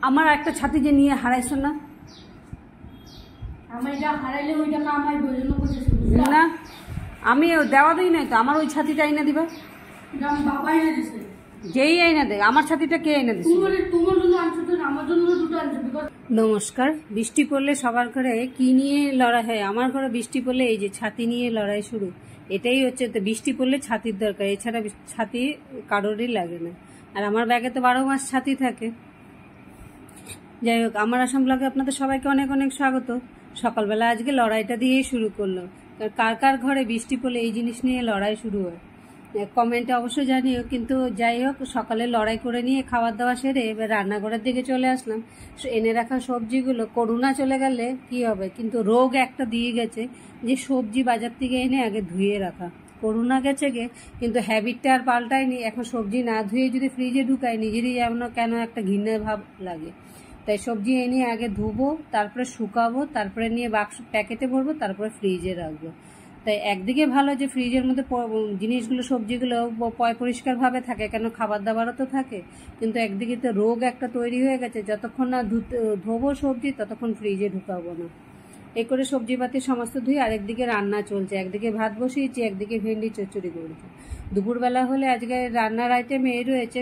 আমার একটা ছাতি যে নিয়ে হারাইছ না, না আমি দেওয়া দিই নাই তো। আমার ওই ছাতিটা আইনা দিবা, যেই আইনা দে। আমার ছাতিটা কে আইনা দিছে? নমস্কার। বৃষ্টি পড়লে সবার ঘরে কি নিয়ে লড়াই হয়? আমার ঘরে বৃষ্টি পড়লে এই যে ছাতি নিয়ে লড়াই শুরু। এটাই হচ্ছে তো, বৃষ্টি পড়লে ছাতির দরকার, এছাড়া ছাতি কারোরই লাগে না। আর আমার ব্যাগে তো 12 মাস ছাতি থাকে। যাই হোক, আমার আসাম ব্লগে আপনাদের সবাইকে অনেক অনেক স্বাগত। সকালবেলা আজকে লড়াইটা দিয়েই শুরু করলো। কার কার ঘরে বৃষ্টি পড়লে এই জিনিস নিয়ে লড়াই শুরু হয় কমেন্টে অবশ্যই জানিও। কিন্তু যাই হোক, সকালে লড়াই করে নিয়ে খাবার দাওয়া সেরে এবার রান্নাঘরের দিকে চলে আসলাম। এনে রাখা সবজিগুলো, করোনা চলে গেলে কি হবে, কিন্তু রোগ একটা দিয়ে গেছে যে সবজি বাজার থেকে এনে আগে ধুয়ে রাখা। করোনা গেছে গে, কিন্তু হ্যাবিটটা আর পাল্টায়নি। এখন সবজি না ধুয়ে যদি ফ্রিজে ঢুকাই, নিজেরই যেমন কেন একটা ঘৃণা ভাব লাগে। তাই সবজি এনে আগে ধুবো, তারপরে শুকাবো, তারপরে নিয়ে বাক্স প্যাকেটে ভরবো, তারপরে ফ্রিজে রাখবো। তাই একদিকে ভালো যে ফ্রিজের মধ্যে জিনিসগুলো, সবজিগুলো পরিষ্কারভাবে থাকে, কেন খাবার দাবারও তো থাকে। কিন্তু একদিকে তো রোগ একটা তৈরি হয়ে গেছে, যতক্ষণ না ধোবো সবজি ততক্ষণ ফ্রিজে ঢুকাবো না। এই করে সবজিপাতি সমস্ত ধুয়ে আরেকদিকে রান্না চলছে। একদিকে ভাত বসিয়েছি, একদিকে ভেন্ডি চচ্চড়ি করেছি। দুপুরবেলা হলে আজকে রান্নার আইটেম এই রয়েছে,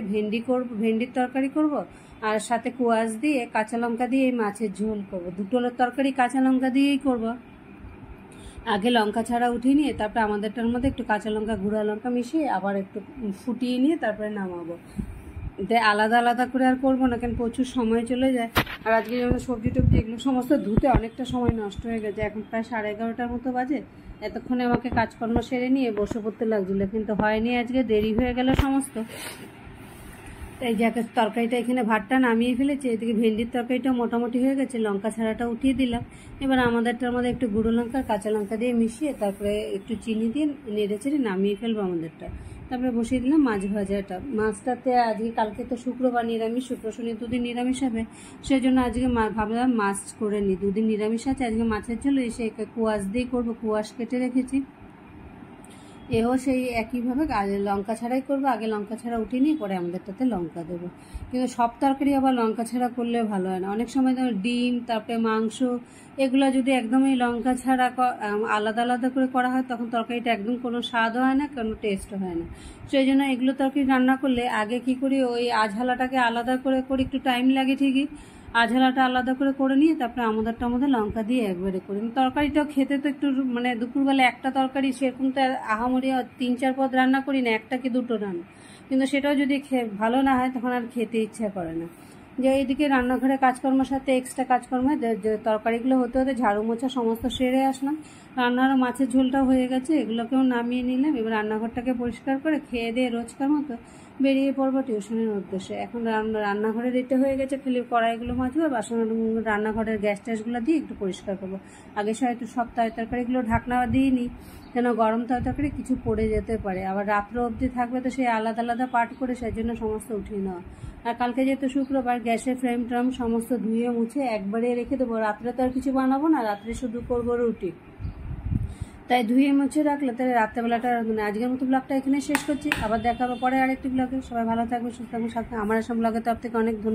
ভেন্ডির তরকারি করব, আর সাথে কুয়াশ দিয়ে কাঁচা লঙ্কা দিয়ে মাছের ঝোল করবো। দুটো তরকারি কাঁচা লঙ্কা দিয়েই করবো। আগে লঙ্কা ছাড়া উঠিয়ে নিয়ে তারপরে আমাদেরটার মধ্যে একটু কাঁচা লঙ্কা, গুঁড়া লঙ্কা মিশিয়ে আবার একটু ফুটিয়ে নিয়ে তারপরে নামাবো। তাই আলাদা আলাদা করে আর করবো না, কেন প্রচুর সময় চলে যায়। আর আজকে যেমন সবজি টবজি এগুলো সমস্ত ধুতে অনেকটা সময় নষ্ট হয়ে গেছে। এখন প্রায় 11:30টার মতো বাজে। এতক্ষণে আমাকে কাজকর্ম সেরে নিয়ে বসে পড়তে লাগছিল, কিন্তু হয়নি, আজকে দেরি হয়ে গেল সমস্ত। তাই যাকে তরকারিটা এখানে ভাতটা নামিয়ে ফেলেছি, এদিকে ভেন্ডির তরকারিটাও মোটামুটি হয়ে গেছে, লঙ্কা ছাড়াটা উঠিয়ে দিলাম। এবার আমাদেরটার মধ্যে একটু গুঁড়ো লঙ্কা, কাঁচা লঙ্কা দিয়ে মিশিয়ে তারপরে একটু চিনি দিয়ে নেড়ে চেড়ে নামিয়ে ফেলবো আমাদেরটা। তারপরে বসিয়ে দিলাম মাছ ভাজাটা। মাছটাতে আজকে, কালকে তো শুক্রবার নিরামিষ, শুক্র শনি দুদিন নিরামিষ হবে, সেই জন্য আজকে ভাবলাম মাছ করে নিই। দুদিন নিরামিষ আছে, আজকে মাছের ঝোল এসে কুয়াশ দিয়ে করবো। কুয়াশ কেটে রেখেছি। এও সেই একইভাবে লঙ্কা ছাড়াই করবো। আগে লঙ্কা ছাড়া উঠিয়ে নিয়ে পরে আমাদেরটাতে লঙ্কা দেবো। কিন্তু সব তরকারি আবার লঙ্কা ছাড়া করলে ভালো হয় না। অনেক সময় ডিম, তারপরে মাংস, এগুলো যদি একদমই লঙ্কা ছাড়া আলাদা আলাদা করে করা হয়, তখন তরকারিটা একদম কোনো স্বাদও হয় না, কোনো টেস্টও হয় না। সেই জন্য এগুলো তরকারি রান্না করলে আগে কি করি, ওই আঝালাটাকে আলাদা করে করি, একটু টাইম লাগে ঠিকই। আঝালাটা আলাদা করে নিয়ে তারপরে আমাদেরটার মধ্যে লঙ্কা দিয়ে একবারে করি। তরকারিটাও খেতে তো একটু, মানে দুপুরবেলা একটা তরকারি সেরকম তো আহামরি 3-4 পদ রান্না করি না, একটা কি দুটো রান্না, কিন্তু সেটাও যদি ভালো না হয় তখন আর খেতে ইচ্ছা করে না। যে এইদিকে রান্নাঘরে কাজকর্মের সাথে এক্সট্রা কাজকর্ম, তরকারিগুলো হতে হতে ঝাড়ু মোছা সমস্ত সেরে আসলাম। রান্নার মাছের ঝোলটাও হয়ে গেছে, এগুলোকেও নামিয়ে নিলাম। এবার রান্নাঘরটাকে পরিষ্কার করে খেয়ে দিয়ে রোজকার মতো বেরিয়ে পড়বো টিউশনের উদ্দেশ্যে। এখন রান্নাঘরে দিতে হয়ে গেছে, খালি কড়াইগুলো মাজবো, বাসন, রান্নাঘরের গ্যাস ট্যাসগুলো দিয়ে একটু পরিষ্কার করবো। আগে হয়তো সব তরকারিগুলো ঢাকনা দিয়ে নিই, যেন গরম তরকারি কিছু পড়ে যেতে পারে। আবার রাত্র অবধি থাকবে তো সেই আলাদা আলাদা পার্ট করে, সেই জন্য সমস্ত উঠিয়ে নেওয়া। আর কালকে যেহেতু শুক্রবার, গ্যাসের ফ্রেম ট্রাম সমস্ত ধুয়ে মুছে একবারে রেখে দেবো। রাত্রে তো আর কিছু বানাবো না, রাত্রে শুধু করবো রুটি। তাই ধুয়ে মুছে রাখলে তাহলে রাত্রেবেলাটা, মানে আজকের মতো ব্লগটা এখানে শেষ করছি। আবার দেখা হবে পরে আরেকটি ব্লগে। সবাই ভালো থাকবে, সুস্থ থাকবে, সাথে আমার সব ব্লগের তরফ থেকে অনেক ধন্যবাদ।